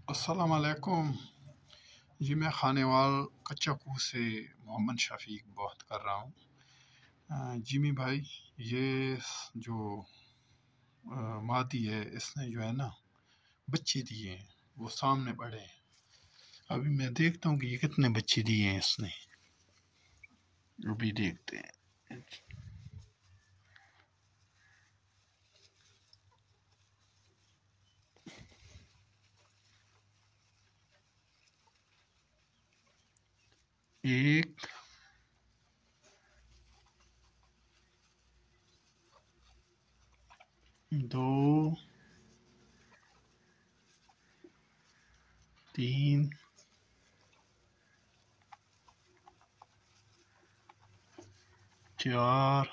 अस्सलाम वालेकुम जी। मैं खानेवाल कच्चा कूह से मोहम्मद शफीक बात कर रहा हूँ। जिमी भाई, ये जो मादी है, इसने जो है ना बच्चे दिए हैं, वो सामने पड़े हैं। अभी मैं देखता हूँ कि ये कितने बच्चे दिए हैं इसने, अभी देखते हैं। एक, दो, तीन, चार,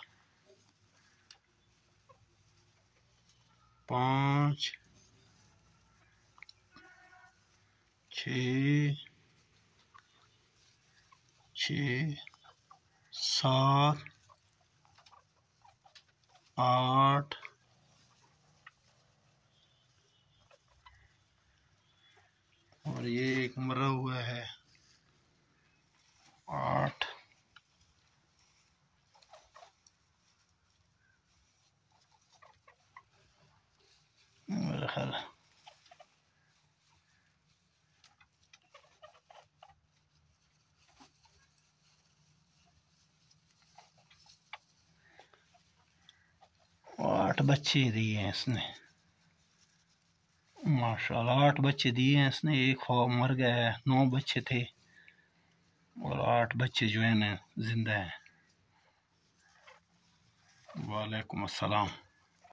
पाँच, छः, सात, आठ, और ये एक मरा हुआ है, 8, मेरा ख्याल 8 बच्चे दिए हैं इसने। माशाल्लाह 8 बच्चे दिए हैं इसने। एक मर गया है, 9 बच्चे थे और 8 बच्चे जो है ना जिंदा हैं। वालेकुम अस्सलाम।